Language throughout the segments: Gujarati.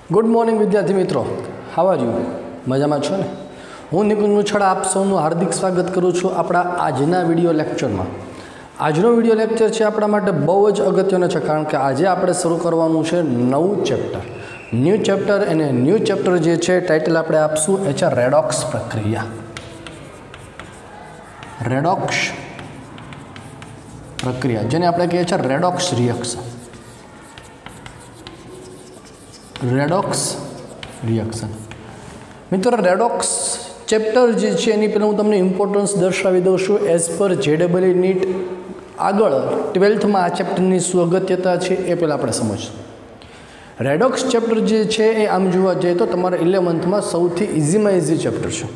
गुड मॉर्निंग विद्यार्थी मित्रों, हाउ आर यू? मजा में छो ने? हूँ निकुंज मुछाड़ा आप सौनु हार्दिक स्वागत करूँ छूँ अपना आजना विडियो लेक्चर में। आजनो विडियो लेक्चर है अपना माटे बहु ज अगत्यनो छे, कारण के आज आपणे शुरू करवानुं छे नवुं चेप्टर, न्यू चेप्टर। एने न्यू चेप्टर जे छे टाइटल आपणे आपशुं ए छे रेडॉक्स प्रक्रिया। रेडॉक्स प्रक्रिया जेने आपणे कहीए छे रेडॉक्स रिएक्शन। रेडॉक्स रिएक्शन मित्रों, रेडॉक्स चेप्टर जे छे एनी पहेला हूँ तमने इम्पोर्टन्स दर्शावी दऊं छुं। एज पर JEE नीट आगळ 12th में आ चेप्टरनी शुं अगत्यता छे ए पहेला आपणे समजशुं। रेडॉक्स चेप्टर जे छे ए आम जोवा जईए तो तमारा 11th में सौथी इजी में इजी चेप्टर छे,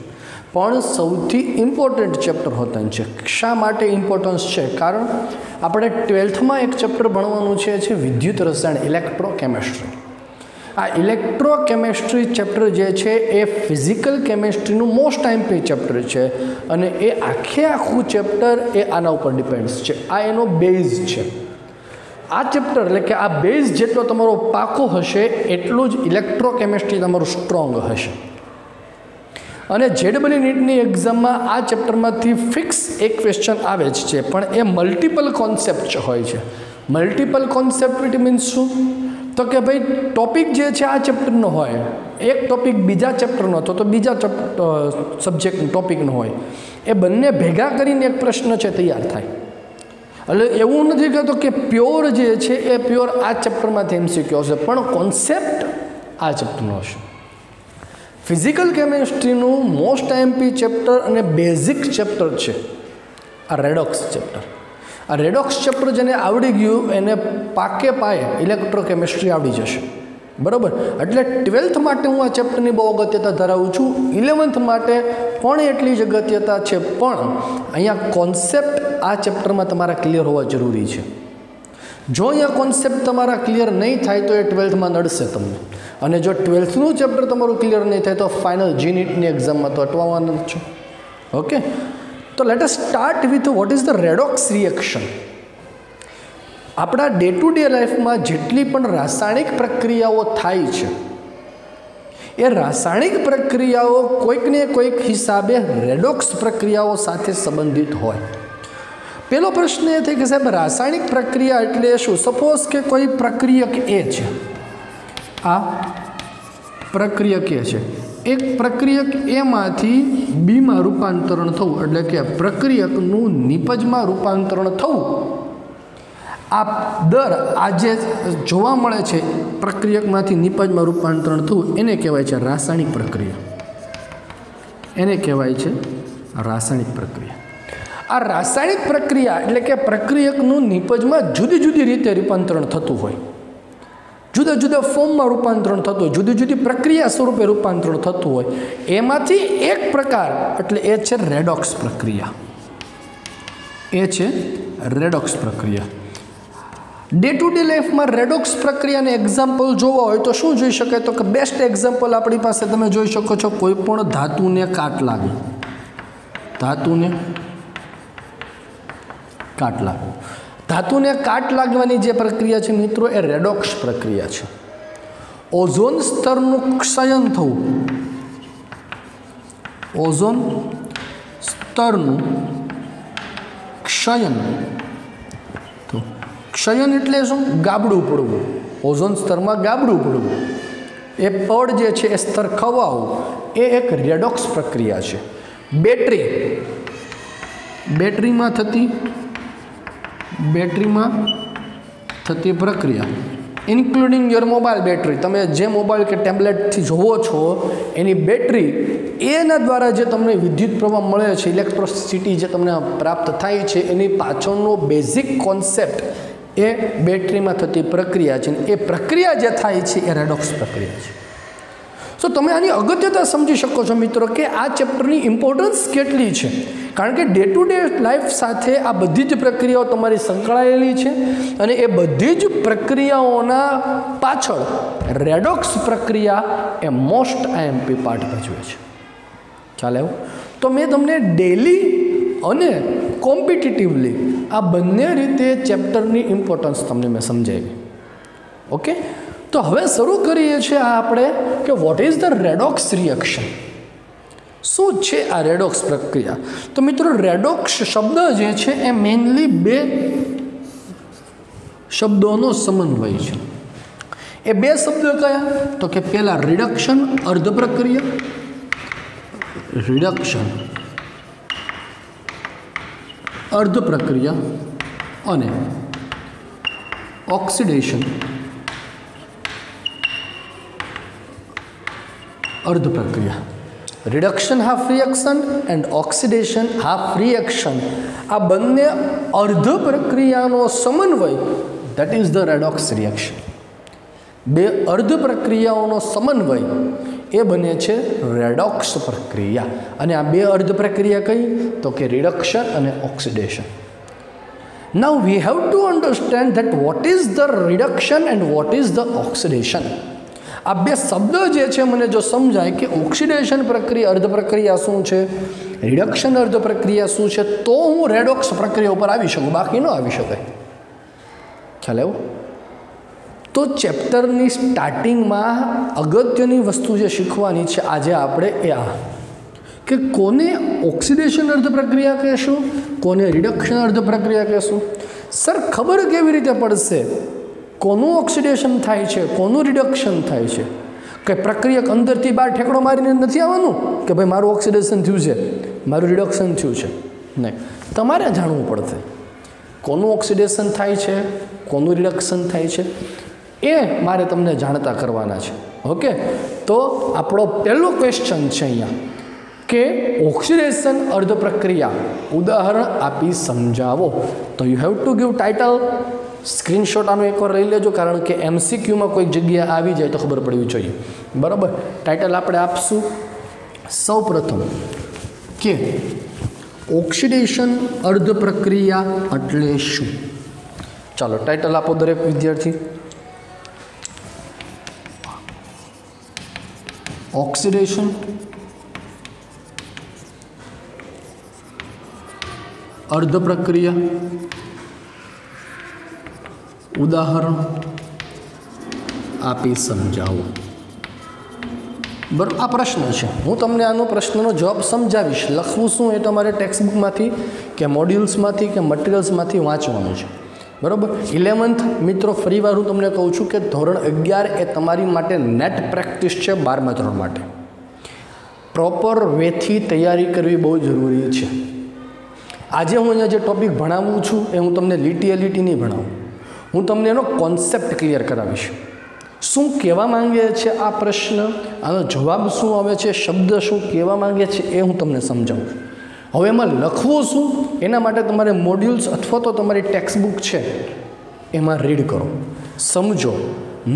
पण सौथी इम्पोर्टન્ટ चेप्टर होता छे। शा माटे इम्पोर्टन्स छे? कारण आपणे 12th में एक चेप्टर भणवानुं छे विद्युत रसायण, इलेक्ट्रोकेमिस्ट्री। आ इलेक्ट्रोकेमिस्ट्री चेप्टर जे छे ए फिजिकल केमिस्ट्रीનું मोस्ट आईएमपी चेप्टर है और ये आखे आखू चेप्टर ए आना उपर डिपेन्ड्स है। आ एनो बेज है। आ चेप्टर एटले के आ बेज जेटलो तमारो पाको हशे एटलुं ज इलेक्ट्रोकेमिस्ट्री तमारुं स्ट्रोंग हशे। અને JEE नीटनी एक्जाममां आ चेप्टरमांथी फिक्स एक क्वेश्चन आवे छे, पण ए मल्टिपल कॉन्सेप्ट होय छे। मल्टिपल कॉन्सेप्ट इट मीन्स शुं? तो कि भाई टॉपिक जे छे आ चेप्टरनो होय, एक टॉपिक बीजा चेप्टरनो तो बीजा सब्जेक्ट टॉपिकनो होय, ए बंने भेगा करीने एक प्रश्न छे तैयार थाय। એટલે એવું નથી કહેતો કે પ્યોર જે છે એ પ્યોર આ ચેપ્ટરમાંથી MCQ હશે, પણ કોન્સેપ્ટ આ ચેપ્ટરનો હશે। ફિઝિકલ કેમિસ્ટ્રીનું મોસ્ટ આઈએમપી ચેપ્ટર અને બેઝિક ચેપ્ટર છે આ રેડોક્સ ચેપ્ટર। आ रेडॉक्स चेप्टर जेने आवड़ी गयुं एने पाके पाए इलेक्ट्रोकेमिस्ट्री आवड़ी जशे, बराबर। एटले 12th माटे हूँ आ चेप्टरनी बहु अगत्यता धरावुं छुं, 11th माटे पण एटली ज अगत्यता छे, पण अहींया कॉन्सेप्ट आ चेप्टरमां तमारा क्लियर होवा जरूरी छे। जो अहींया कॉन्सेप्ट तमारा क्लियर नहीं थाय तो ए 12th में नडशे तमने, अने जो 12thનું चेप्टर तमारुं क्लियर नहीं थाय तो फाइनल जी नीटनी एक्जाममां तो अटवावाना ज छो। ओके, तो let us start with what is the redox reaction. अपना डे टू डे लाइफ में जेटली पण रासायणिक प्रक्रियाओ थाय छे ए रासायणिक प्रक्रियाओ कोईक ने कोईक हिसाबे रेडॉक्स प्रक्रियाओ साथे संबंधित होय। पहलो प्रश्न ए थे कि साहेब रासायणिक प्रक्रिया एटले शुं? सपोज के कोई प्रक्रियक ए छे, आ प्रक्रियक ए छे, एक प्रक्रियक ए मांथी बी में रूपांतरण थवुं एटले के प्रक्रियकनुं निपज में रूपांतरण थवुं, आ दर आज जोवा मळे छे प्रक्रियकमांथी निपज में रूपांतरण थवुं एने कहेवाय छे रासायणिक प्रक्रिया। एने कहेवाय छे रासायणिक प्रक्रिया। आ रासायणिक प्रक्रिया एटले के प्रक्रियकनुं निपज में जुदी जुदी रीते रूपांतरण थतुं होय, जुदा जुदा फॉर्म में रूपांतरण थतुं, जुदी जुदी प्रक्रिया स्वरूपे रूपांतरण थतुं होय, एमांथी एक प्रकार एटले ए छे रेडॉक्स प्रक्रिया। ए छे रेडॉक्स प्रक्रिया। डे टू डे लाइफ में रेडॉक्स प्रक्रिया ने एक्जाम्पल जोवा होय तो शुं जोई शकाय? तो कि बेस्ट एक्जाम्पल आपणी पासे तमे जोई शको छो, कोईपण धातुने काट लागे, धातुने काट लागे, धातुने काट लागवानी जे प्रक्रिया छे मित्रों ए रेडॉक्स प्रक्रिया छे। ओझोन स्तरनुं क्षयन थवुं, ओझोन स्तरनुं क्षयन, तो क्षयन एटले शुं? गाबडું પડવું। ओझोन स्तरमां गाबडું પડવું, ए पड जे छे ए स्तर खवावવું ए एक रेडॉक्स प्रक्रिया छे। बेटरी, बेटरीमां थती, बेटरी में थती प्रक्रिया इन्क्लूडिंग योर मोबाइल बेटरी, तमे जे मोबाइल के टेब्लेट थी जोवो छो एनी बेटरी एना द्वारा जे तमने विद्युत प्रवाह मळे छे, इलेक्ट्रिसिटी जे तमने प्राप्त थाय छे एनी पाछळनो बेसिक कॉन्सेप्ट ए बेटरी में थती प्रक्रिया छे। ए प्रक्रिया जे थाय छे ए रेडॉक्स प्रक्रिया छे। सो तमे आनी अगत्यता समझी शको छो मित्रों के आ चेप्टरनी इम्पोर्टन्स केटली छे, कारण के डे टू डे लाइफ साथे आ बधी ज प्रक्रियाओ तमारी संकळायेली छे अने ए बधी ज प्रक्रियाओना पाछळ रेडॉक्स प्रक्रिया ए मोस्ट आईएमपी पार्ट भजवे छे। ख्याल आव्यो? तो मैं तमने डेली अने कॉम्पिटिटिवली आ बंने रीते चेप्टरनी इम्पोर्टन्स तमने मैं समजावी। ओके, તો હવે શરૂ કરીએ છીએ આપણે કે what is the redox reaction. શું છે આ રેડોક્સ પ્રક્રિયા? તો મિત્રો રેડોક્સ શબ્દ જે છે એ મેઇનલી બે શબ્દોનો સમન્વય છે. એ બે શબ્દ કયા? તો કે પહેલા રિડક્શન અર્ધ પ્રક્રિયા, રિડક્શન અર્ધ પ્રક્રિયા અને ઓક્સિડેશન અર્ધ પ્રક્રિયા. Reduction half reaction and oxidation half reaction, આ બંને અર્ધ પ્રક્રિયાનો સમન્વય, that is the redox reaction. બે અર્ધ પ્રક્રિયાઓનો સમન્વય એ બને છે રેડોક્સ પ્રક્રિયા. અને આ બે અર્ધ પ્રક્રિયા કઈ? તો કે રિડક્શન અને oxidation. Now we have to understand that what is the reduction and what is the oxidation. આ બે શબ્દ જે છે મને જો સમજાય કે ઓક્સિડેશન પ્રક્રિયા અર્ધ પ્રક્રિયા શું છે, રિડક્શન અર્ધ પ્રક્રિયા શું છે, તો હું રેડોક્સ પ્રક્રિયા ઉપર આવી શકું, બાકી ન આવી શકાય. ખ્યાલ આવ્યો? તો ચેપ્ટરની સ્ટાર્ટિંગમાં અગત્યની વસ્તુ જે શીખવાની છે આજે આપણે એ આ કે કોને ઓક્સિડેશન અર્ધ પ્રક્રિયા કહેશું, કોને રિડક્શન અર્ધ પ્રક્રિયા કહેશું. સર ખબર કેવી રીતે પડશે કોનું ઓક્સિડેશન થાય છે, કોનું રિડક્શન થાય છે? કે પ્રક્રિયા અંદરથી બહાર ઠેકડો મારીને નથી આવવાનું કે ભાઈ મારું ઓક્સિડેશન થયું છે, મારું રિડક્શન થયું છે. નહીં, તમારે જાણવું પડશે કોનું ઓક્સિડેશન થાય છે, કોનું રિડક્શન થાય છે, એ મારે તમને જાણતા કરવાના છે. ઓકે, તો આપણો પહેલો ક્વેશ્ચન છે અહીંયા કે ઓક્સિડેશન અર્ધ પ્રક્રિયા ઉદાહરણ આપી સમજાવો. તો you have to give title. Screenshot આનો એકવાર લઈ લેજો, કારણ કે MCQમાં કોઈક જગ્યાએ આવી જાય તો ખબર પડવી જોઈએ. બરાબર, ટાઇટલ આપણે આપશું સૌ પ્રથમ કે ઓક્સિડેશન અર્ધ પ્રક્રિયા એટલે શું. ચાલો ટાઇટલ આપો દરેક વિદ્યાર્થી. ઓક્સિડેશન અર્ધ પ્રક્રિયા ઉદાહરણ આપી સમજાવો. બરાબર, આ પ્રશ્ન છે. હું તમને આનો પ્રશ્નનો જવાબ સમજાવીશ. લખવું શું એ તમારે ટેક્સ્ટબુકમાંથી કે મોડ્યુલ્સમાંથી કે મટિરિયલ્સમાંથી વાંચવાનું છે. બરાબર. 11th મિત્રો ફરીવાર હું તમને કહું છું કે ધોરણ 11 એ તમારી માટે નેટ પ્રેક્ટિસ છે. 12મા ધોરણ માટે પ્રોપર વેથી તૈયારી કરવી બહુ જરૂરી છે. આજે હું અહીંયા જે ટૉપિક ભણાવું છું એ હું તમને લીટીએ લીટી નહીં ભણાવું, હું તમને એનો કોન્સેપ્ટ ક્લિયર કરાવીશ. શું કહેવા માંગે છે આ પ્રશ્ન, આનો જવાબ શું આવે છે, શબ્દ શું કહેવા માંગે છે એ હું તમને સમજાવું. હવે એમાં લખવું શું એના માટે તમારે મોડ્યુલ્સ અથવા તો તમારી ટેક્સ્ટબુક છે એમાં રીડ કરો, સમજો.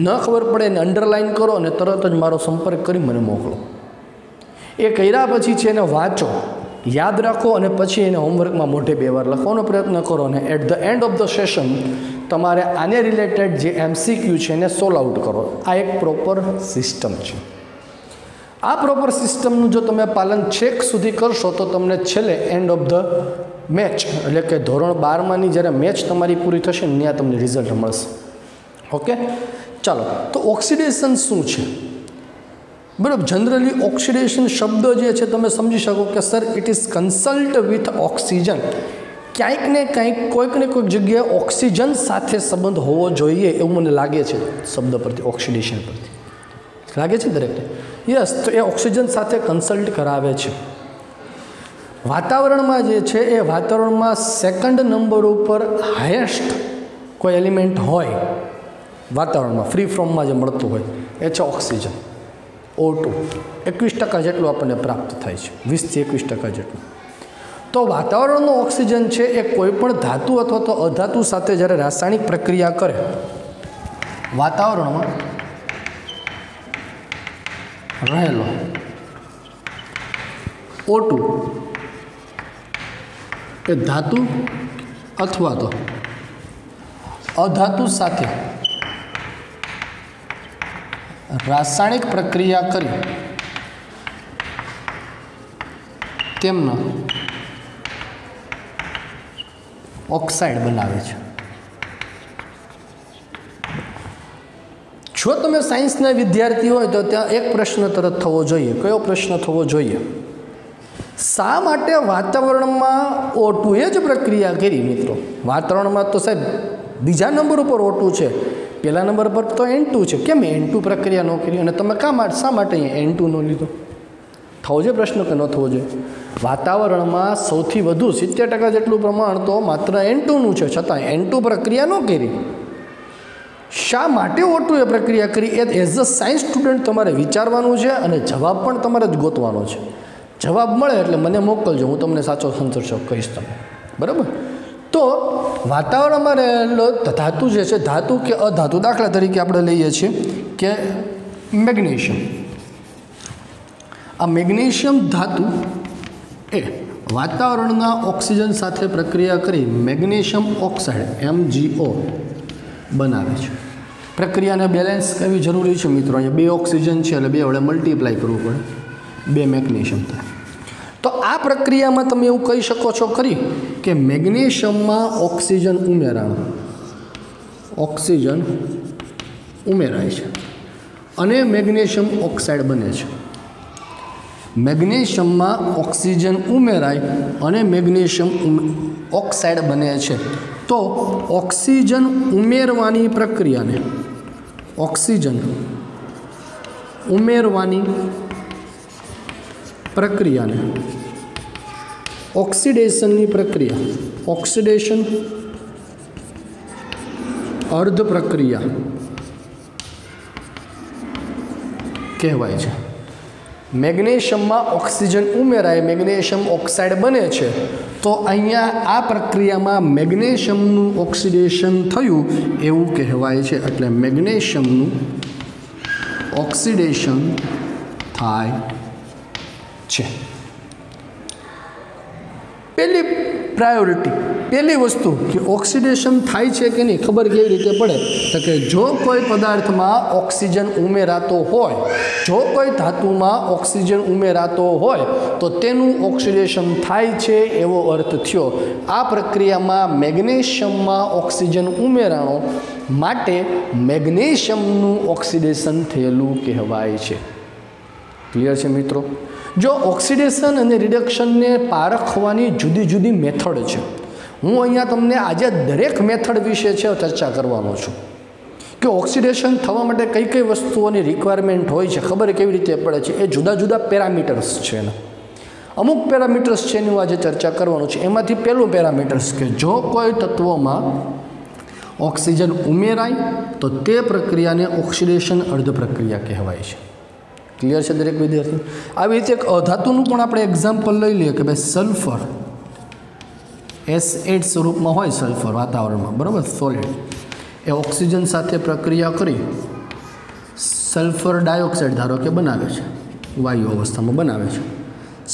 ન ખબર પડે એને અંડરલાઇન કરો અને તરત જ મારો સંપર્ક કરી મને મોકલો. એ કર્યા પછી છે એને વાંચો, યાદ રાખો અને પછી એને હોમવર્કમાં મોઢે 2 વાર લખવાનો પ્રયત્ન કરો. અને at the end of the session તમારે આને રિલેટેડ જે MCQ છે એને સોલ્વ આઉટ કરો. આ એક પ્રોપર સિસ્ટમ છે. આ પ્રોપર સિસ્ટમનું જો તમે પાલન છેક સુધી કરશો તો તમને છેલ્લે એન્ડ ઓફ ધ મેચ એટલે કે ધોરણ 12માની જ્યારે મેચ તમારી પૂરી થશે ને ત્યાં તમને રિઝલ્ટ મળશે. ઓકે, ચાલો. તો ઓક્સિડેશન શું છે? બરાબર, જનરલી ઓક્સિડેશન શબ્દ જે છે તમે સમજી શકો કે sir it is consult with oxygen. ક્યાંક ને ક્યાંક કોઈક ને કોઈક જગ્યાએ ઓક્સિજન સાથે સંબંધ હોવો જોઈએ એવું મને લાગે છે શબ્દ પરથી, ઓક્સિડેશન પરથી લાગે છે દરેકને. યસ, તો એ ઓક્સિજન સાથે કન્સલ્ટ કરાવે છે. વાતાવરણમાં જે છે એ વાતાવરણમાં સેકન્ડ નંબર ઉપર હાઈએસ્ટ કોઈ એલિમેન્ટ હોય વાતાવરણમાં ફ્રી ફ્રોમમાં જે મળતું હોય એ છે ઓક્સિજન. O2 21% જેટલું આપણને પ્રાપ્ત થાય છે, 20 થી 21% જેટલું. તો વાતાવરણનો ઓક્સિજન છે એ કોઈ પણ ધાતુ અથવા તો અધાતુ સાથે જ્યારે રાસાયણિક પ્રક્રિયા કરે વાતાવરણમાં રહેલો O2 એ ધાતુ અથવા તો અધાતુ સાથે રાસાયણિક પ્રક્રિયા કરી તેમનો ઓક્સાઇડ બનાવે છે. જો તમે સાયન્સના વિદ્યાર્થી હોય તો ત્યાં એક પ્રશ્ન તરત થવો જોઈએ. કયો પ્રશ્ન થવો જોઈએ? શા માટે વાતાવરણમાં O2 એ જ પ્રક્રિયા કરી? મિત્રો, વાતાવરણમાં તો સાહેબ બીજા નંબર ઉપર O2 છે, પહેલા નંબર પર તો N2 છે. કેમ N2 પ્રક્રિયા ન કરી? અને તમે શા માટે અહીંયા N2 ન લીધો? થવો જોઈએ પ્રશ્ન કે ન થવો જોઈએ? વાતાવરણમાં સૌથી વધુ 70% જેટલું પ્રમાણ તો માત્ર N2નું છે, છતાં N2 પ્રક્રિયા ન કરી. શા માટે O2 એ પ્રક્રિયા કરી? એ એઝ અ સાયન્સ સ્ટુડન્ટ તમારે વિચારવાનું છે અને જવાબ પણ તમારે જ ગોતવાનો છે. જવાબ મળે એટલે મને મોકલજો, હું તમને સાચો સંતોષ કહીશ તમે. બરાબર? તો વાતાવરણમાં રહેલો ધાતુ જે છે, ધાતુ કે અધાતુ, દાખલા તરીકે આપણે લઈએ છીએ કે મેગ્નેશિયમ. આ મેગ્નેશિયમ ધાતુ એ વાતાવરણના ઓક્સિજન સાથે પ્રક્રિયા કરી મેગ્નેશિયમ ઓક્સાઇડ MgO બનાવે છે. પ્રક્રિયાને બેલેન્સ કરવી જરૂરી છે મિત્રો. અહીંયા 2 ઓક્સિજન છે એટલે 2 વડે મલ્ટીપ્લાય કરવું પડે, 2 મેગ્નેશિયમ થાય. તો આ પ્રક્રિયામાં તમે એવું કહી શકો છો ખરી કે મેગ્નેશિયમમાં ઓક્સિજન ઉમેરાય છે અને મેગ્નેશિયમ ઓક્સાઇડ બને છે. મેગ્નેશિયમમાં ઓક્સિજન ઉમેરાય અને મેગ્નેશિયમ ઓક્સાઇડ બને છે. તો ઓક્સિજન ઉમેરવાની પ્રક્રિયાને ઓક્સિડેશનની પ્રક્રિયા, ઓક્સિડેશન અર્ધ પ્રક્રિયા કહેવાય છે. મેગ્નેશિયમમાં ઓક્સિજન ઉમેરાય, મેગ્નેશિયમ ઓક્સાઇડ બને છે. તો અહીંયા આ પ્રક્રિયામાં મેગ્નેશિયમનું ઓક્સિડેશન થયું એવું કહેવાય છે. એટલે મેગ્નેશિયમનું ઓક્સિડેશન થાય છે. પહેલી વસ્તુ કે ઓક્સિડેશન થાય છે કે નહીં ખબર કેવી રીતે પડે? તો કે જો કોઈ પદાર્થમાં ઓક્સિજન ઉમેરાતો હોય, જો કોઈ ધાતુમાં ઓક્સિજન ઉમેરાતો હોય તો તેનું ઓક્સિડેશન થાય છે એવો અર્થ થયો. આ પ્રક્રિયામાં મેગ્નેશિયમમાં ઓક્સિજન ઉમેરાણો માટે મેગ્નેશિયમનું ઓક્સિડેશન થયેલું કહેવાય છે. ક્લિયર છે મિત્રો? જો ઓક્સિડેશન અને રિડક્શનને પારખવાની જુદી જુદી મેથડ છે. હું અહીંયા તમને આજે દરેક મેથડ વિશે છે ચર્ચા કરવાનો છું કે ઓક્સિડેશન થવા માટે કઈ કઈ વસ્તુઓની રિક્વાયરમેન્ટ હોય છે, ખબર કેવી રીતે પડે છે. એ જુદા જુદા પેરામીટર્સ છે ને, અમુક પેરામીટર્સ છે એની આજે ચર્ચા કરવાનું છે. એમાંથી પહેલું પેરામીટર્સ કે જો કોઈ તત્વોમાં ઓક્સિજન ઉમેરાય તો તે પ્રક્રિયાને ઓક્સિડેશન અર્ધ પ્રક્રિયા કહેવાય છે. ક્લિયર છે દરેક વિદ્યાર્થી? આવી રીતે એક અધાતુનું પણ આપણે એક્ઝામ્પલ લઈ લઈએ કે ભાઈ સલ્ફર S8 સ્વરૂપમાં હોય સલ્ફર વાતાવરણમાં, બરાબર, સોલિડ. એ ઓક્સિજન સાથે પ્રક્રિયા કરી સલ્ફર ડાયોક્સાઇડ ધારો કે બનાવે છે, વાયુ અવસ્થામાં બનાવે છે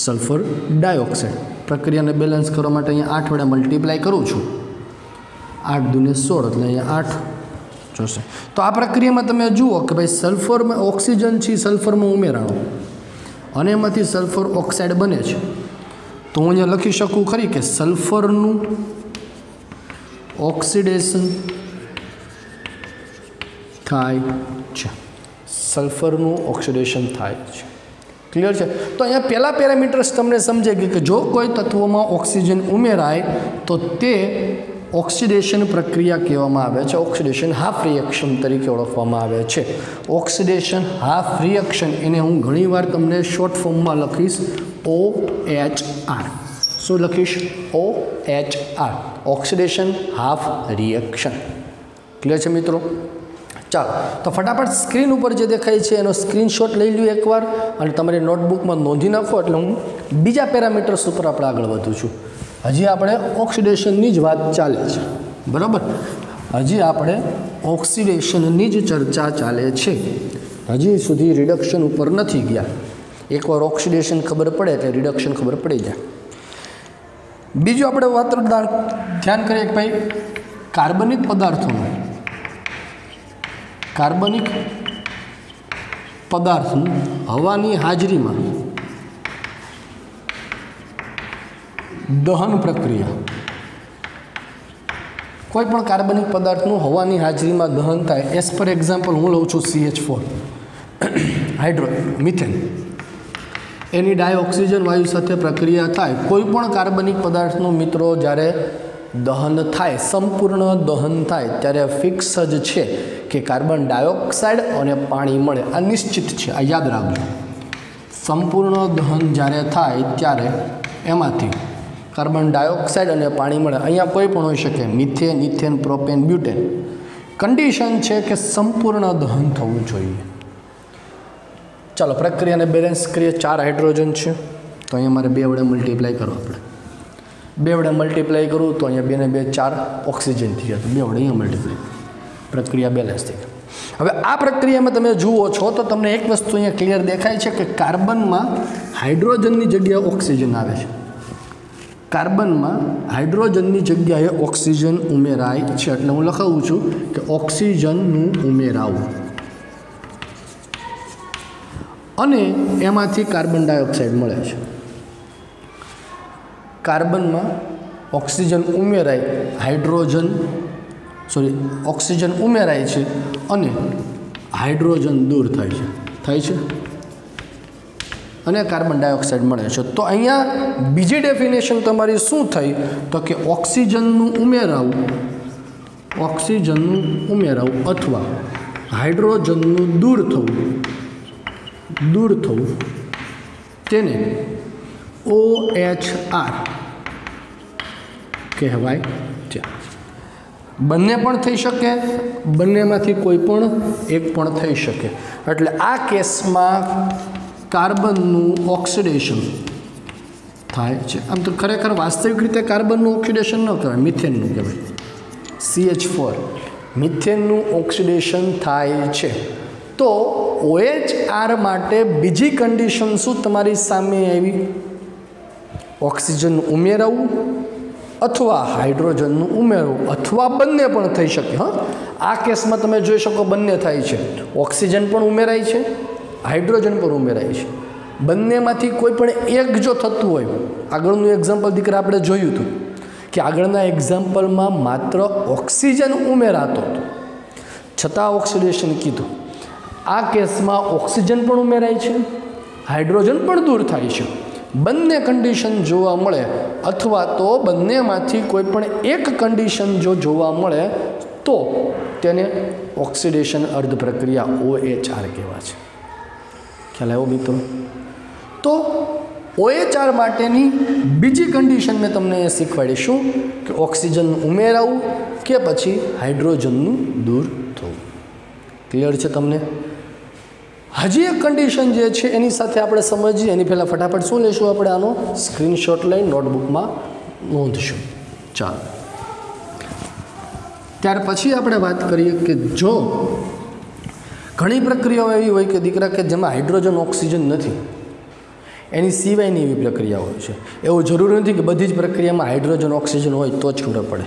સલ્ફર ડાયોક્સાઇડ. પ્રક્રિયાને બેલેન્સ કરવા માટે અહીંયા 8 વડે મલ્ટીપ્લાય કરું છું, 8 દુને 16 એટલે અહીંયા 8 જોશે. તો આ પ્રક્રિયામાં તમે જુઓ કે ભાઈ સલ્ફરમાં ઓક્સિજન છે, સલ્ફરમાં ઉમેરાણો અને એમાંથી સલ્ફર ઓક્સાઇડ બને છે. તો હું અહીંયા લખી શકું ખરી કે સલ્ફરનું ઓક્સિડેશન થાય છે. સલ્ફરનું ઓક્સિડેશન થાય છે. ક્લિયર છે? તો અહીંયા પહેલા પેરામીટર્સ તમને સમજાઈ ગયું કે જો કોઈ તત્વોમાં ઓક્સિજન ઉમેરાય તો તે ઓક્સિડેશન પ્રક્રિયા કહેવામાં આવે છે. ઓક્સિડેશન હાફ રિએક્શન તરીકે ઓળખવામાં આવે છે. ઓક્સિડેશન હાફ રિએક્શન એને હું ઘણીવાર તમને શોર્ટ ફોર્મમાં લખીશ OHR. શું લખીશ? OHR, oxidation half reaction. Clear છે મિત્રો? ચાલો તો ફટાફટ સ્ક્રીન ઉપર જે દેખાય છે એનો સ્ક્રીનશોટ લઈ લ્યો એકવાર અને તમારી નોટબુકમાં નોંધી નાખો. એટલે હું બીજા પેરામીટર્સ ઉપર આપણે આગળ વધું છું. હજી આપણે ઓક્સિડેશનની જ વાત ચાલે છે, બરાબર? હજી આપણે ઓક્સિડેશનની જ ચર્ચા ચાલે છે, હજી સુધી રિડક્શન ઉપર નથી ગયા. એકવાર ઓક્સિડેશન ખબર પડે એટલે રિડક્શન ખબર પડી જાય. બીજું આપણે વાત ધ્યાન કરીએ કે ભાઈ કાર્બનિક પદાર્થનું હવાની હાજરીમાં દહન પ્રક્રિયા कोईपण कार्बनिक पदार्थનું હવાની હાજરીમાં દહન થાય એઝ પર એક્ઝામ્પલ હું લઉં છું CH4 હાઇડ્રો મિથેન એની ડાયઓક્સિજન વાયુ સાથે પ્રક્રિયા થાય કોઈપણ કાર્બનિક પદાર્થનું મિત્રો જ્યારે દહન થાય સંપૂર્ણ દહન થાય ત્યારે ફિક્સ જ છે કે કાર્બન ડાયોક્સાઇડ અને પાણી મળે આ નિશ્ચિત છે આ યાદ રાખજો સંપૂર્ણ દહન જ્યારે થાય ત્યારે એમાંથી કાર્બન ડાયોક્સાઇડ અને પાણી મળે અહીંયા કોઈ પણ હોઈ શકે methane ethane propane butane condition છે કે સંપૂર્ણ દહન થવું જોઈએ ચાલો પ્રક્રિયાને બેલેન્સ કરીએ 4 હાઇડ્રોજન છે તો અહીંયા મારે 2 વડે મલ્ટીપ્લાય કરો આપણે 2 વડે મલ્ટીપ્લાય કરું તો અહીંયા 2 ને 2 4 ઓક્સિજન થઈ ગયા તો 2 વડે અહીંયા મલ્ટીપ્લાય પ્રક્રિયા બેલેન્સ થઈ ગઈ હવે આ પ્રક્રિયામાં તમે જુઓ છો તો તમને એક વસ્તુ અહીંયા ક્લિયર દેખાય છે કે કાર્બનમાં હાઇડ્રોજનની જગ્યાએ ઓક્સિજન આવે છે કાર્બનમાં હાઇડ્રોજનની જગ્યાએ ઓક્સિજન ઉમેરાય છે એટલે હું લખાવું છું કે ઓક્સિજનનું ઉમેરાવું અને એમાંથી કાર્બન ડાયોક્સાઇડ મળે છે કાર્બનમાં ઓક્સિજન ઉમેરાય ઓક્સિજન ઉમેરાય છે અને હાઇડ્રોજન દૂર થાય છે અને કાર્બન ડાયોક્સાઇડ મળે છે તો અહીંયા બીજી ડેફિનેશન તમારી શું થઈ તો કે ઓક્સિજનનું ઉમેરાવું અથવા હાઇડ્રોજનનું દૂર થવું તેને OHR કહેવાય છે બંને પણ થઈ શકે બંનેમાંથી કોઈ પણ એક પણ થઈ શકે એટલે આ કેસમાં કાર્બનનું ઓક્સિડેશન થાય છે આમ તો ખરેખર વાસ્તવિક રીતે કાર્બનનું ઓક્સિડેશન ન કહેવાય મિથેનનું કહેવાય CH4 મિથેનનું ઓક્સિડેશન થાય છે તો OHR માટે બીજી કન્ડિશન શું તમારી સામે આવી ઓક્સિજન ઉમેરવું અથવા હાઇડ્રોજનનું ઉમેરવું અથવા બંને પણ થઈ શકે હા આ કેસમાં તમે જોઈ શકો બંને થાય છે ઓક્સિજન પણ ઉમેરાય છે હાઇડ્રોજન પણ ઉમેરાય છે બંનેમાંથી કોઈ પણ એક જો થતું હોય આગળનું એક્ઝામ્પલ દીકરા આપણે જોયું હતું કે આગળના એક્ઝામ્પલમાં માત્ર ઓક્સિજન ઉમેરાતો હતો છતાં ઓક્સિડેશન કીધું આ કેસમાં ઓક્સિજન પણ ઉમેરાય છે હાઇડ્રોજન પણ દૂર થાય છે બંને કન્ડિશન જોવા મળે અથવા તો બંનેમાંથી કોઈ પણ એક કન્ડિશન જો જોવા મળે તો તેને ઓક્સિડેશન અર્ધ પ્રક્રિયા OHR કહેવાય છે ખ્યાલ આવ્યો મિત્રો તો OHR માટેની બીજી કન્ડિશન મેં તમને એ શીખવાડી શું કે ઓક્સિજન ઉમેરાવું કે પછી હાઇડ્રોજનનું દૂર થવું ક્લિયર છે તમને હજી એક કન્ડિશન જે છે એની સાથે આપણે સમજીએ એની પહેલાં ફટાફટ શું લઈશું આપણે આનો સ્ક્રીનશોટ લઈ નોટબુકમાં નોંધશું ચાલો ત્યાર પછી આપણે વાત કરીએ કે જો ઘણી પ્રક્રિયાઓ એવી હોય કે દીકરા કે જેમાં હાઇડ્રોજન ઓક્સિજન નથી એની સિવાયની એવી પ્રક્રિયા હોય છે એવું જરૂરી નથી કે બધી જ પ્રક્રિયામાં હાઇડ્રોજન ઓક્સિજન હોય તો જ ખબર પડે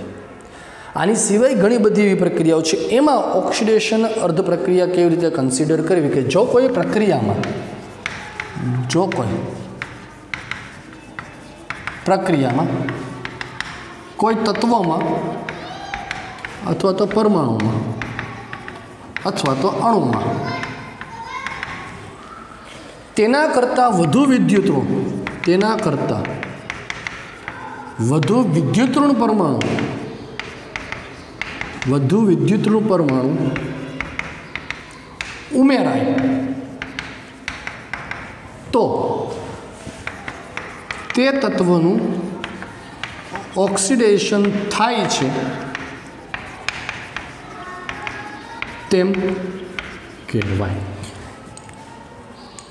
આની સિવાય ઘણી બધી એવી પ્રક્રિયાઓ છે એમાં ઓક્સિડેશન અર્ધ પ્રક્રિયા કેવી રીતે કન્સિડર કરવી કે જો કોઈ પ્રક્રિયામાં કોઈ તત્વમાં અથવા તો પરમાણુમાં અથવા તો અણુમાં તેના કરતાં વધુ વિદ્યુતઋણ પરમાણુ ઉમેરાય તો તે તત્વનું ઓક્સિડેશન થાય છે તેમ કહેવાય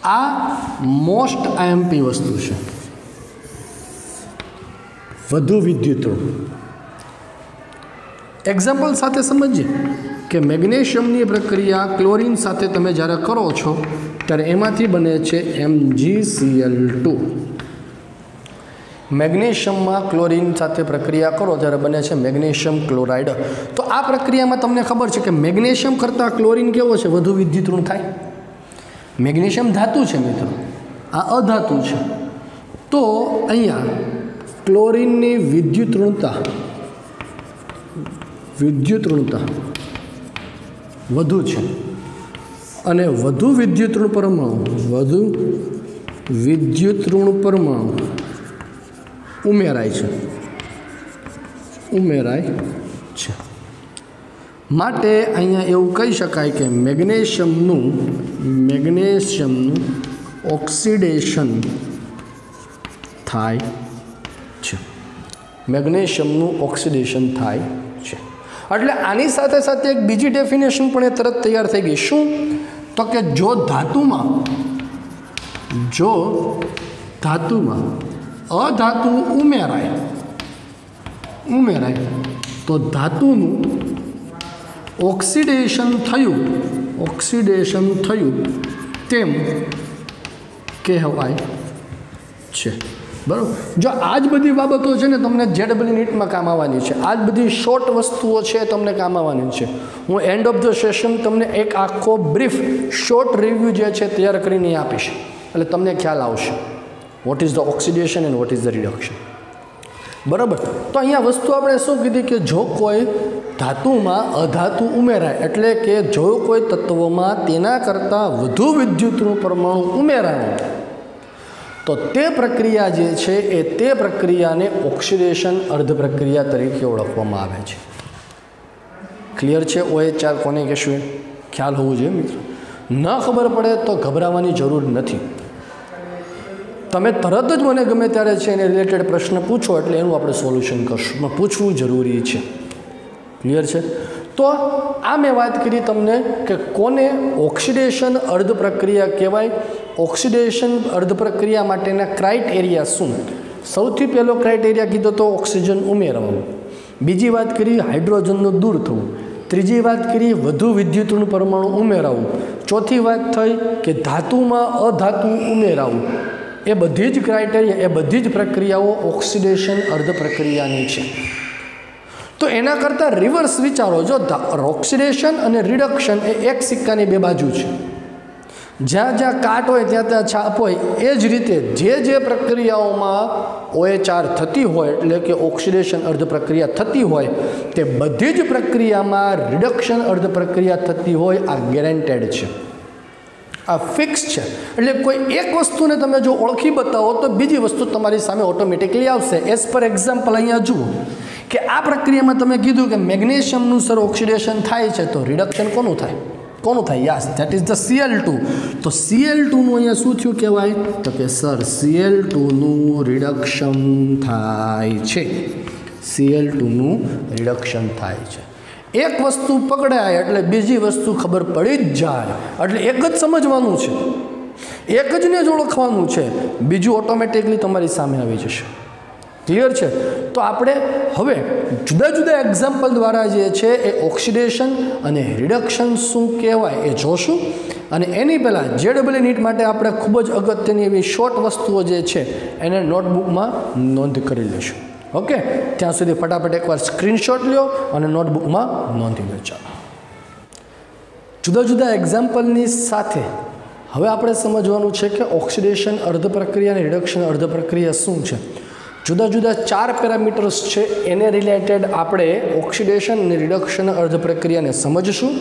આ મોસ્ટ IMP વસ્તુ છે વધુ વિદ્યુતઋણ એક્ઝામ્પલ સાથે સમજીએ કે મેગ્નેશિયમની પ્રક્રિયા ક્લોરીન સાથે તમે જ્યારે કરો છો ત્યારે એમાંથી બને છે MgCl2 મેગ્નેશિયમમાં ક્લોરીન સાથે પ્રક્રિયા કરો ત્યારે બને છે મેગ્નેશિયમ ક્લોરાઇડ તો આ પ્રક્રિયામાં તમને ખબર છે કે મેગ્નેશિયમ કરતાં ક્લોરીન કેવો છે વધુ વિદ્યુતઋણ થાય મેગ્નેશિયમ ધાતુ છે મિત્રો આ અધાતુ છે તો અહીંયા ક્લોરીનની વિદ્યુતઋણતા વિદ્યુત ઋણતા વધુ છે અને વધુ વિદ્યુત ઋણ પરમાણુ ઉમેરાય છે માટે અહીંયા એવું કહી શકાય કે મેગ્નેશિયમનું ઓક્સિડેશન થાય છે એટલે આની સાથે સાથે એક બીજી ડેફિનેશન પણ એ તરત તૈયાર થઈ ગઈ. શું? તો કે જો ધાતુમાં અધાતુ ઉમેરાય તો ધાતુનું ઓક્સિડેશન થયું તેમ કહેવાય છે. બરાબર. જો આ જ બધી બાબતો છે ને તમને જેડબલઈ નીટમાં કામ આવવાની છે. આ જ બધી શોર્ટ વસ્તુઓ છે તમને કામ આવવાની છે. હું એન્ડ ઓફ ધ સેશન તમને એક આખો બ્રીફ શોર્ટ રિવ્યૂ જે છે તૈયાર કરીને આપીશ, એટલે તમને ખ્યાલ આવશે what is the oxidation and what is the reduction. બરાબર. તો અહીંયા વસ્તુ આપણે શું કીધી કે જો કોઈ ધાતુમાં અધાતુ ઉમેરાય, એટલે કે જો કોઈ તત્વમાં તેના કરતાં વધુ વિદ્યુતનું પરમાણુ ઉમેરાય તો તે પ્રક્રિયા જે છે એ તે પ્રક્રિયાને ઓક્સિડેશન અર્ધ પ્રક્રિયા તરીકે ઓળખવામાં આવે છે. ક્લિયર છે? OH કોને કહેશું ખ્યાલ હોવું જોઈએ મિત્રો. ન ખબર પડે તો ગભરાવાની જરૂર નથી. તમે તરત જ મને ગમે ત્યારે છે એને રિલેટેડ પ્રશ્ન પૂછો એટલે એનું આપણે સોલ્યુશન કરશું. પૂછવું જરૂરી છે. ક્લિયર છે? તો આ મેં વાત કરી તમને કે કોને ઓક્સિડેશન અર્ધ પ્રક્રિયા કહેવાય. ઓક્સિડેશન અર્ધ પ્રક્રિયા માટેના ક્રાઇટેરિયા શું? સૌથી પહેલો ક્રાઇટેરિયા કીધો તો ઓક્સિજન ઉમેરવાનું. બીજી વાત કરી હાઇડ્રોજનનું દૂર થવું. ત્રીજી વાત કરી વધુ વિદ્યુતનું પરમાણુ ઉમેરાવું. ચોથી વાત થઈ કે ધાતુમાં અધાતુ ઉમેરાવું. એ બધી જ ક્રાઇટેરિયા, એ બધી જ પ્રક્રિયાઓ ઓક્સિડેશન અર્ધ પ્રક્રિયાની છે. તો એના કરતાં રિવર્સ વિચારો. જો ઓક્સિડેશન અને રિડક્શન એ એક સિક્કાની બે બાજુ છે. જ્યાં જ્યાં કાટ હોય ત્યાં છાપ હોય. એ જ રીતે જે પ્રક્રિયાઓમાં OH થતી હોય, એટલે કે ઓક્સિડેશન અર્ધ પ્રક્રિયા થતી હોય, તે બધી જ પ્રક્રિયામાં રિડક્શન અર્ધ પ્રક્રિયા થતી હોય. આ ગેરંટેડ છે, આ ફિક્સ છે. એટલે કોઈ એક વસ્તુને તમે જો ઓળખી બતાવો તો બીજી વસ્તુ તમારી સામે ઓટોમેટિકલી આવશે. એઝ પર એક્ઝામ્પલ અહીંયા જુઓ કે આ પ્રક્રિયામાં તમે કીધું કે મેગ્નેશિયમનું સર ઓક્સિડેશન થાય છે તો રિડક્શન કોનું થાય? Yes, that is the Cl2. તો Cl2નું અહીંયા શું થયું કહેવાય? તો કે સર Cl2નું રિડક્શન થાય છે. એક વસ્તુ પકડાય એટલે બીજી વસ્તુ ખબર પડી જ જાય. એટલે એક જ સમજવાનું છે, એક જ ને જ ઓળખવાનું છે, બીજું ઓટોમેટિકલી તમારી સામે આવી જશે. ક્લિયર છે? તો આપણે હવે જુદા જુદા એક્ઝામ્પલ દ્વારા જે છે એ ઓક્સિડેશન અને રિડક્શન શું કહેવાય એ જોશું. અને એની પહેલાં જેડબલઈ નીટ માટે આપણે ખૂબ જ અગત્યની એવી શોર્ટ વસ્તુઓ જે છે એને નોટબુકમાં નોંધ કરી લઈશું. ઓકે, ત્યાં સુધી ફટાફટ એકવાર સ્ક્રીનશોટ લ્યો અને નોટબુકમાં નોંધી લો. ચાલો, જુદા જુદા એક્ઝામ્પલની સાથે હવે આપણે સમજવાનું છે કે ઓક્સિડેશન અર્ધ પ્રક્રિયા અને રિડક્શન અર્ધ પ્રક્રિયા શું છે. જુદા જુદા 4 પેરામીટર્સ છે, એને રિલેટેડ આપણે ઓક્સિડેશન અને રિડક્શન અર્ધ પ્રક્રિયાને સમજશું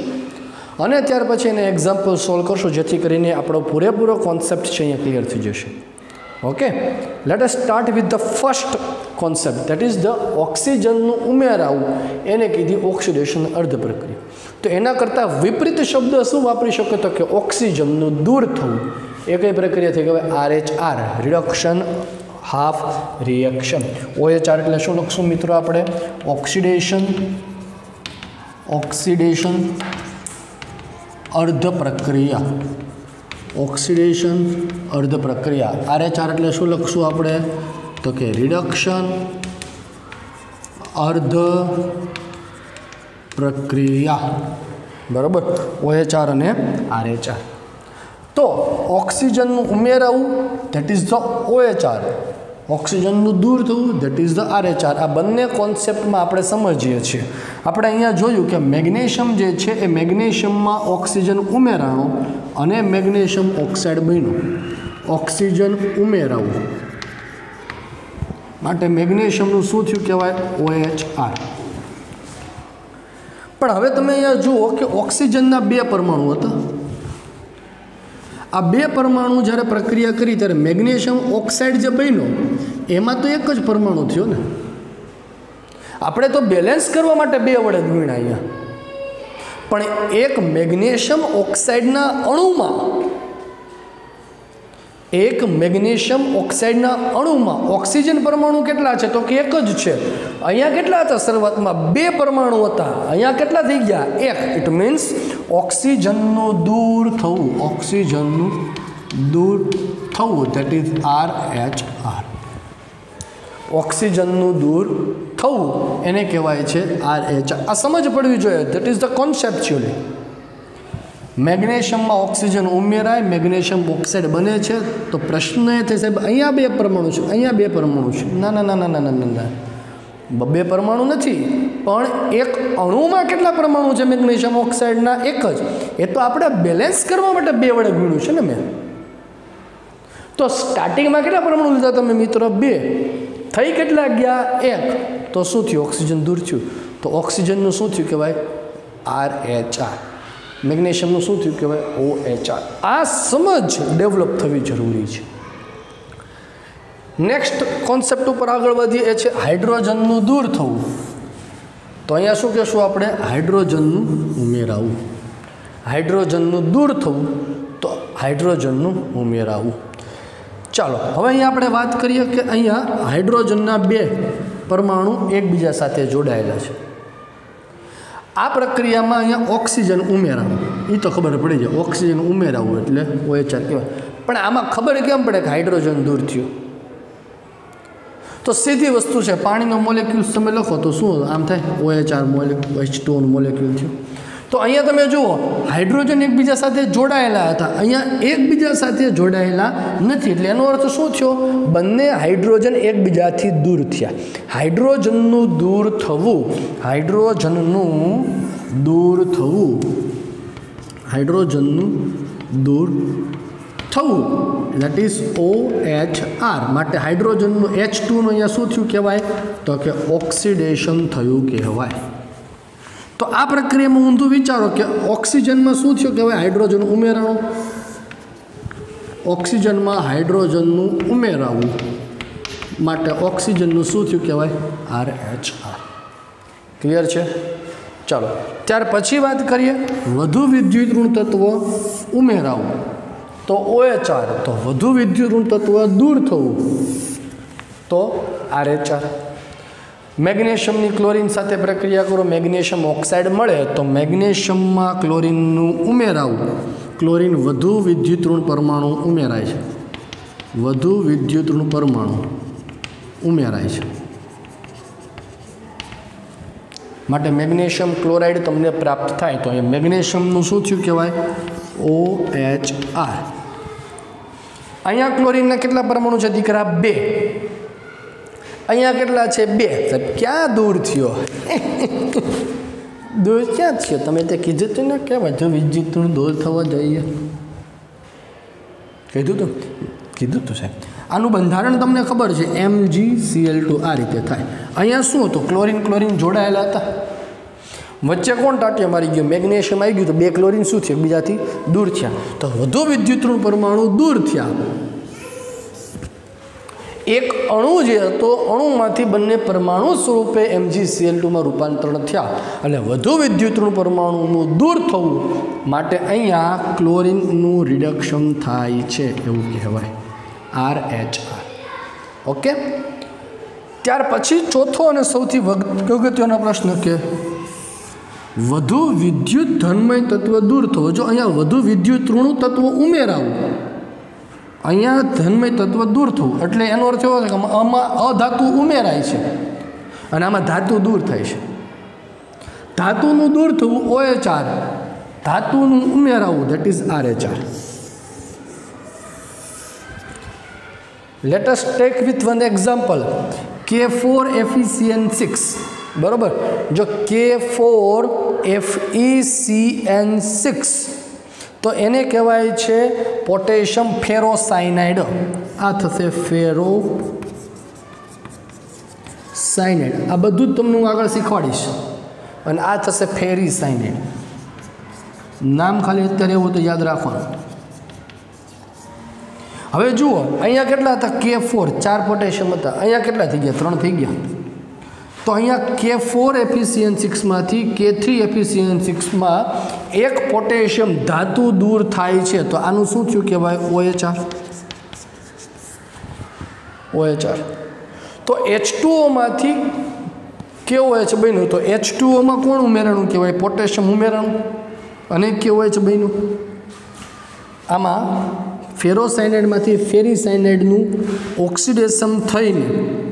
અને ત્યાર પછી એને એક્ઝામ્પલ સોલ્વ કરશું, જેથી કરીને આપણો પૂરેપૂરો કોન્સેપ્ટ છે અહીંયા ક્લિયર થઈ જશે. Okay, let us start with the first concept, that is the ઓક્સિજનનું ઉમેરાવું. એને કીધી ઓક્સિડેશન અર્ધ પ્રક્રિયા. તો એના કરતાં વિપરીત શબ્દ શું વાપરી શકો? તો કે ઓક્સિજનનું દૂર થવું. એ કઈ પ્રક્રિયા થઈ કહેવાય? RH, reduction half reaction. OH એટલે શું લખશું મિત્રો આપણે? ઓક્સિડેશન અર્ધ પ્રક્રિયા. ઓક્સિડેશન અર્ધ પ્રક્રિયા. RH એટલે શું લખશું આપણે? તો કે રિડક્શન અર્ધ પ્રક્રિયા. બરાબર, OH અને RH. તો ઓક્સિજનનું ઉમેરાવું, ધેટ ઇઝ ધ OH. ઓક્સિજનનું દૂર થવું, ધેટ ઇઝ ધ RH. આ બંને કોન્સેપ્ટમાં આપણે સમજીએ છીએ. આપણે અહીંયા જોયું કે મેગ્નેશિયમ જે છે એ મેગ્નેશિયમમાં ઓક્સિજન ઉમેરાણો અને મેગ્નેશિયમ ઓક્સાઇડ બન્યું. ઓક્સિજન ઉમેરાવું માટે મેગ્નેશિયમનું શું થયું કહેવાય? OH. પણ હવે તમે અહીંયા જુઓ કે ઓક્સિજનના 2 પરમાણુ હતા. આ 2 પરમાણુ જ્યારે પ્રક્રિયા કરી ત્યારે મેગ્નેશિયમ ઓક્સાઇડ જે બન્યો એમાં તો એક જ પરમાણુ થયો ને. આપણે તો બેલેન્સ કરવા માટે 2 વડે ગુણ્યા અહીંયા, પણ એક મેગ્નેશિયમ ઓક્સાઇડના અણુમાં ઓક્સિજન પરમાણુ કેટલા છે? તો કે એક જ છે. અહીંયા કેટલા હતા શરૂઆતમાં? 2 પરમાણુ હતા. અહીંયા કેટલા થઈ ગયા? 1. ઇટ મીન્સ ઓક્સિજનનું દૂર થવું ધેટ ઇઝ RH. ઓક્સિજનનું દૂર થવું એને કહેવાય છે RH. આ સમજ પડવી જોઈએ. That is the conceptually. મેગ્નેશિયમમાં ઓક્સિજન ઉમેરાય, મેગ્નેશિયમ ઓક્સાઇડ બને છે. તો પ્રશ્ન એ થાય સાહેબ અહીંયા 2 પરમાણુ છે, અહીંયા 2 પરમાણુ છે. ના ના ના ના ના ના ના, 2 પરમાણુ નથી, પણ એક અણુમાં કેટલા પરમાણુ છે મેગ્નેશિયમ ઓક્સાઇડના? એક જ. એ તો આપણે બેલેન્સ કરવા માટે 2 વડે ગુણ્યું છે ને મેં. તો સ્ટાર્ટિંગમાં કેટલા પરમાણુ લીધા તમે મિત્રો? 2. થઈ કેટલા ગયા? 1. તો શું થયું? ઓક્સિજન દૂર થયું. તો ઓક્સિજનનું શું થયું કહેવાય? RH. મેગ્નેશિયમનું શું થયું કહેવાય? OH. આ સમજ ડેવલપ થવી જરૂરી છે. નેક્સ્ટ કોન્સેપ્ટ ઉપર આગળ વધીએ, એ છે હાઇડ્રોજનનું દૂર થવું. તો અહીંયા શું કહેશું આપણે? હાઇડ્રોજનનું ઉમેરાવું. હાઇડ્રોજનનું દૂર થવું તો હાઇડ્રોજનનું ઉમેરાવું. ચાલો હવે અહીંયા આપણે વાત કરીએ કે અહીંયા હાઇડ્રોજનના 2 પરમાણુ એકબીજા સાથે જોડાયેલા છે. આ પ્રક્રિયામાં અહીંયા ઓક્સિજન ઉમેરાવું, એ તો ખબર પડી જાય. ઓક્સિજન ઉમેરાવું એટલે OH કહેવાય. પણ આમાં ખબર કેમ પડે કે હાઇડ્રોજન દૂર થયું? તો સીધી વસ્તુ છે. પાણીનો મોલેક્યુલ્સ તમે લખો તો શું આમ થાય? OH H2O મોલેક્યુલ થયું. તો અહીંયા તમે જુઓ હાઇડ્રોજન એકબીજા સાથે જોડાયેલા હતા, અહીંયા એકબીજા સાથે જોડાયેલા નથી. એટલે એનો અર્થ શું થયો? બંને હાઇડ્રોજન એકબીજાથી દૂર થયા. હાઇડ્રોજનનું દૂર થવું દેટ ઇઝ OHR. માટે હાઇડ્રોજનનું H2નું અહીંયા શું થયું કહેવાય? તો કે ઓક્સિડેશન થયું કહેવાય. તો આ પ્રક્રિયામાં ઊંધું વિચારો કે ઓક્સિજનમાં શું થયું કહેવાય? હાઇડ્રોજન ઉમેરાણું. ઓક્સિજનમાં હાઇડ્રોજનનું ઉમેરાવું માટે ઓક્સિજનનું શું થયું કહેવાય? RH. ક્લિયર છે? ચાલો ત્યાર પછી વાત કરીએ વધુ વિદ્યુત ઋણ તત્વ ઉમેરાવું તો OHR. તો વધુ વિદ્યુત ઋણ તત્વ દૂર થવું તો RH. મેગ્નેશિયમની ક્લોરીન સાથે પ્રક્રિયા કરો, મેગ્નેશિયમ ઓક્સાઇડ મળે તો મેગ્નેશિયમમાં ક્લોરીનનું ઉમેરાવું. ક્લોરીન વધુ વિદ્યુત ઋણ પરમાણુ ઉમેરાય છે. વધુ વિદ્યુત ઋણ પરમાણુ ઉમેરાય છે. માટે મેગ્નેશિયમ ક્લોરાઇડ તમને પ્રાપ્ત થાય. તો એ મેગ્નેશિયમનું શું થયું કહેવાય? OHR. અહીંયા ક્લોરીનના કેટલા પરમાણુ છે દીકરા? 2. અહીંયા કેટલા છે? 2. સાહેબ ક્યાં દૂર થયો? દૂર ક્યાં થયો? તમે તે કીધું હતું ને કે વધુ વિદ્યુત દૂર થવા જોઈએ. કીધું હતું સાહેબ. આનું બંધારણ તમને ખબર છે, MgCl2 આ રીતે થાય. અહીંયા શું હતું? ક્લોરીન જોડાયેલા હતા. વચ્ચે કોણ ટાટિયા મારી ગયો? મેગ્નેશિયમ આવી ગયું. તો 2 ક્લોરીન શું થયું? એકબીજાથી દૂર થયા. તો વધુ વિદ્યુત પરમાણુ દૂર થયા. એક અણુ જે હતો અણુમાંથી બંને પરમાણુ સ્વરૂપે MgCl2માં રૂપાંતરણ થયા. એટલે વધુ વિદ્યુત પરમાણુનું દૂર થવું માટે અહીંયા ક્લોરીનનું રિડક્શન થાય છે એવું કહેવાય, RH. ઓકે. ત્યાર પછી ચોથો અને સૌથી અગત્યનો પ્રશ્ન કે વધુ વિદ્યુત ધનમય તત્વ દૂર થવો. જો અહીંયા વધુ વિદ્યુત ઋણ તત્વ ઉમેરાવું, અહીંયા ધનમય તત્વ દૂર થવું એટલે એનો અર્થ એવો છે કે આમાં અધાતુ ઉમેરાય છે અને આમાં ધાતુ દૂર થાય છે. ધાતુનું દૂર થવું OHR, ધાતુનું ઉમેરાવું that is RH. Let us take with one example. K4FeCN6 બરાબર. જો K4FeCN6 તો એને કહેવાય છે પોટેશિયમ ફેરોસાયનાઇડ. આ થશે ફેરોસાયનાઇડ. આ બધું જ તમને હું આગળ શીખવાડીશ. અને આ થશે ફેરી સાયનાઇડ. નામ ખાલી અત્યારે એવું તો યાદ રાખવાનું. હવે જુઓ અહીંયા કેટલા હતા K4 4 પોટેશિયમ હતા, અહીંયા કેટલા થઈ ગયા 3 થઈ ગયા. તો અહીંયા K4 FeCN6માંથી K3 FeCN6માં એક પોટેશિયમ ધાતુ દૂર થાય છે, તો આનું શું થયું કહેવાય? OHR. તો H2Oમાંથી KOH બન્યું, તો H2Oમાં કોણ ઉમેરાણું કહેવાય? પોટેશિયમ ઉમેરાણું. અને KOH બન્યું. આમાં ફેરોસાયનાઇડમાંથી ફેરીસાયનાઇડનું ઓક્સિડેશન થઈને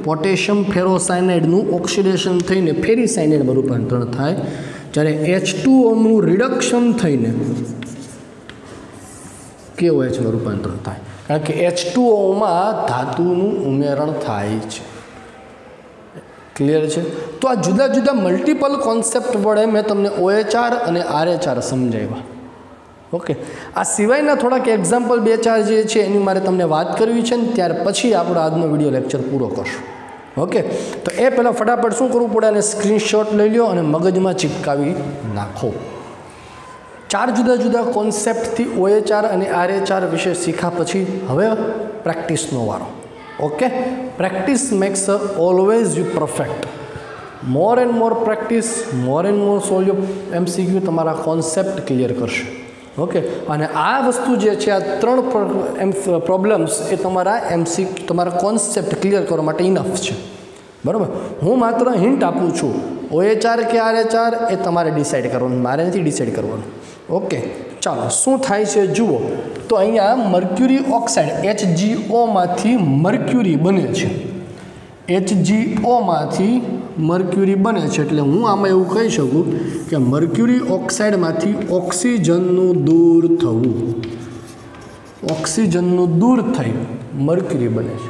પોટેશિયમ ફેરોસાયનાઇડનું ઓક્સિડેશન થઈને ફેરીસાયનાઇડમાં રૂપાંતરણ થાય, જ્યારે H2Oનું રિડક્શન થઈને KOHમાં રૂપાંતરણ થાય, કારણ કે H2Oમાં ધાતુનું ઉમેરણ થાય છે. ક્લિયર છે? તો આ જુદા જુદા મલ્ટિપલ કોન્સેપ્ટ વડે મેં તમને OHR અને RH સમજાવ્યા. ઓકે, આ સિવાયના થોડાક એક્ઝામ્પલ 2-4 જે છે એની મારે તમને વાત કરવી છે ને ત્યાર પછી આપણો આજનો વિડીયો લેક્ચર પૂરો કરશું. ઓકે, તો એ પહેલાં ફટાફટ શું કરવું પડે? અને સ્ક્રીનશોટ લઈ લો અને મગજમાં ચિપકાવી નાખો. 4 જુદા જુદા કોન્સેપ્ટથી OHR અને RH વિશે શીખ્યા પછી હવે પ્રેક્ટિસનો વારો. Okay, practice max always you perfect. More and more practice, more and more solve MCQ તમારા કોન્સેપ્ટ ક્લિયર કરશે. ઓકે, અને આ વસ્તુ જે છે, આ 3 પ્રોબ્લેમ્સ એ તમારા તમારા કોન્સેપ્ટ ક્લિયર કરવા માટે ઇનફ છે. બરાબર, હું માત્ર હિન્ટ આપું છું. OHR કે RH એ તમારે ડિસાઇડ કરવાનું, મારે નથી ડિસાઇડ કરવાનું. ઓકે, ચાલો શું થાય છે જુઓ. તો અહીંયા મર્ક્યુરી ઓક્સાઇડ HgOમાંથી મર્ક્યુરી બને છે. HgOમાંથી મર્ક્યુરી બને છે, એટલે હું આમાં એવું કહી શકું કે મર્ક્યુરી ઓક્સાઇડમાંથી ઓક્સિજનનું દૂર થવું, ઓક્સિજનનું દૂર થઈ મર્ક્યુરી બને છે.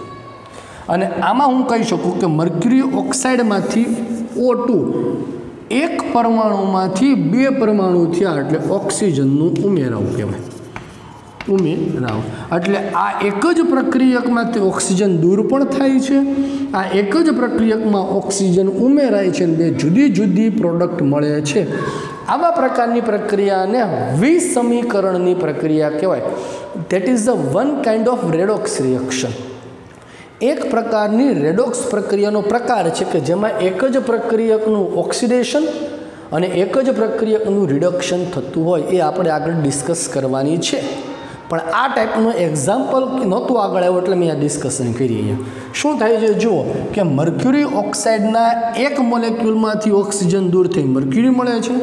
અને આમાં હું કહી શકું કે મર્ક્યુરી ઓક્સાઇડમાંથી O2 એક પરમાણુમાંથી 2 પરમાણુ થયા, એટલે ઓક્સિજનનું ઉમેરાવું કહેવાય. ઉમેરાવું એટલે આ એક જ પ્રક્રિયકમાંથી ઓક્સિજન દૂર પણ થાય છે, આ એક જ પ્રક્રિયકમાં ઓક્સિજન ઉમેરાય છે, અને 2 જુદી જુદી પ્રોડક્ટ મળે છે. આવા પ્રકારની પ્રક્રિયાને વિસમીકરણની પ્રક્રિયા કહેવાય. That is the one kind of redox reaction. એક પ્રકારની રેડોક્સ પ્રક્રિયાનો પ્રકાર છે કે જેમાં એક જ પ્રક્રિયકનું ઓક્સિડેશન અને એક જ પ્રક્રિયકનું રિડક્શન થતું હોય, એ આપણે આગળ ડિસ્કસ કરવાની છે. પણ આ ટાઈપનું એક્ઝામ્પલ નહોતું આગળ આવ્યું એટલે મેં આ ડિસ્કશન કરી. અહીંયા શું થાય છે જુઓ કે મર્ક્યુરી ઓક્સાઇડના એક મોલેક્યુલમાંથી ઓક્સિજન દૂર થઈ મર્ક્યુરી મળે છે,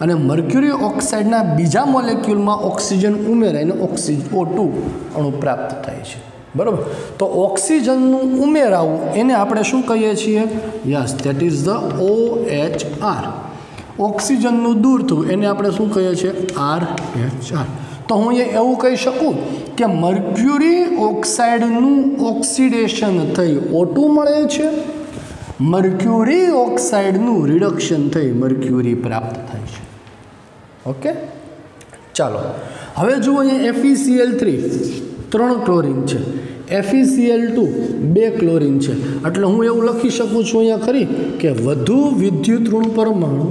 અને મર્ક્યુરી ઓક્સાઇડના બીજા મોલેક્યુલમાં ઓક્સિજન ઉમેરાઈને O2 અણુ પ્રાપ્ત થાય છે. બરાબર, તો ઓક્સિજનનું ઉમેરાવું એને આપણે શું કહીએ છીએ? Yes, that is the OHR. ઓક્સિજનનું દૂર થવું એને આપણે શું કહીએ છીએ? RH. તો હું અહીંયા એવું કહી શકું કે મર્ક્યુરી ઓક્સાઇડનું ઓક્સિડેશન થઈ O2 મળે છે, મર્ક્યુરી ઓક્સાઇડનું રિડક્શન થઈ મર્ક્યુરી પ્રાપ્ત થાય છે. ઓકે, ચાલો હવે જુઓ અહીંયા FeCl3 3 ક્લોરીન છે, FeCl2 2 ક્લોરીન છે, એટલે હું એવું લખી શકું છું અહીંયા ખરી કે વધુ વિદ્યુત ઋણ પરમાણુ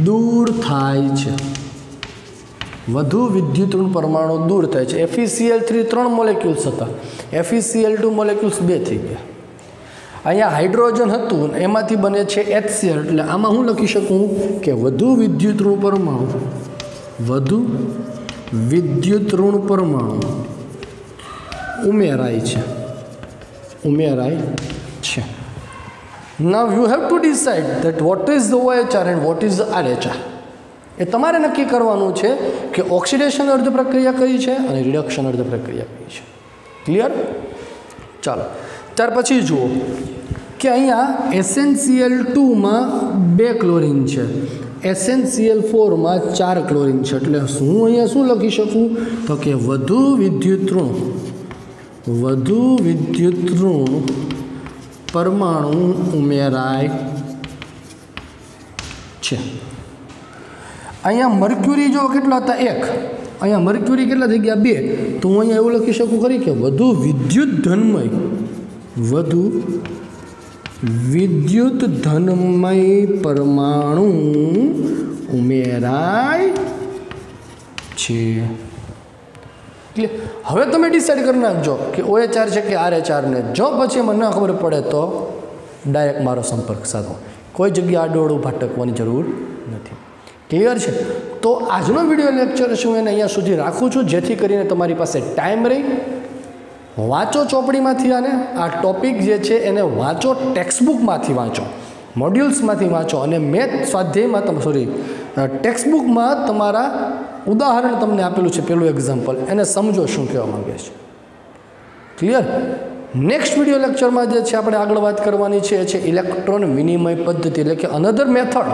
દૂર થાય છે. વધુ વિદ્યુત ઋણ પરમાણુ દૂર થાય છે. FeCl3 3 મોલેક્યુલ્સ હતા, FeCl2 મોલેક્યુલ્સ 2 થઈ ગયા. અહીંયા હાઇડ્રોજન હતું એમાંથી બને છે HCl, એટલે આમાં હું લખી શકું કે વધુ વિદ્યુત ઋણ પરમાણુ ઉમેરાય છે. Now you have to decide that what is the OHR and what is the RH. એ તમારે નક્કી કરવાનું છે કે ઓક્સિડેશન અર્ધ પ્રક્રિયા કઈ છે અને રિડક્શન અર્ધ પ્રક્રિયા કઈ છે. ક્લિયર? ચાલો ત્યાર પછી જુઓ કે અહીંયા SnCl2માં 2 ક્લોરીન છે, SnCl4માં 4 ક્લોરીન છે, એટલે હું અહીંયા શું લખી શકું તો કે વધુ વિદ્યુત ઋણ પરમાણુ ઉમેરાય છે. અહીંયા મર્ક્યુરી જો કેટલા હતા? 1. અહીંયા મર્ક્યુરી કેટલા થઈ ગયા? 2. તો હું અહીંયા એવું લખી શકું ખરી કે વધુ વિદ્યુત ધનમય પરમાણુ ઉમેરાય છે. એટલે હવે તમે ડિસાઈડ કરી નાખજો કે OH છે કે RH ને. જો પછી મને ન ખબર પડે તો ડાયરેક્ટ મારો સંપર્ક સાધો. કોઈ જગ્યાએ આડોઅડું ભટકવાની જરૂર નથી. ક્લિયર છે? તો આજનો વિડીયો લેક્ચર હું એને અહીંયા સુધી રાખું છું, જેથી કરીને તમારી પાસે ટાઈમ રહી. વાંચો ચોપડીમાંથી આને, આ ટોપિક જે છે એને વાંચો, ટેક્સ્ટબુકમાંથી વાંચો, મોડ્યુલ્સમાંથી વાંચો, અને મેથ સ્વાધ્યાયમાં ટેક્સ્ટબુકમાં તમારા ઉદાહરણ તમને આપેલું છે, પેલું એક્ઝામ્પલ, એને સમજો શું કહેવા માંગે છે. ક્લિયર? નેક્સ્ટ વિડીયો લેક્ચરમાં જે છે આપણે આગળ વાત કરવાની છે એ છે ઇલેક્ટ્રોન વિનિમય પદ્ધતિ, એટલે કે another method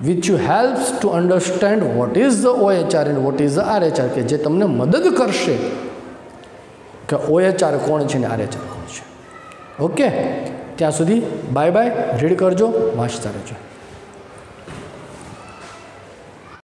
which you helps to understand what is the OHR and what is the RH, કે જે તમને મદદ કરશે કે OHR કોણ છે ને RH કોણ છે. ઓકે, ત્યાં સુધી બાય બાય. રીડ કરજો, વાંચતા રહેજો.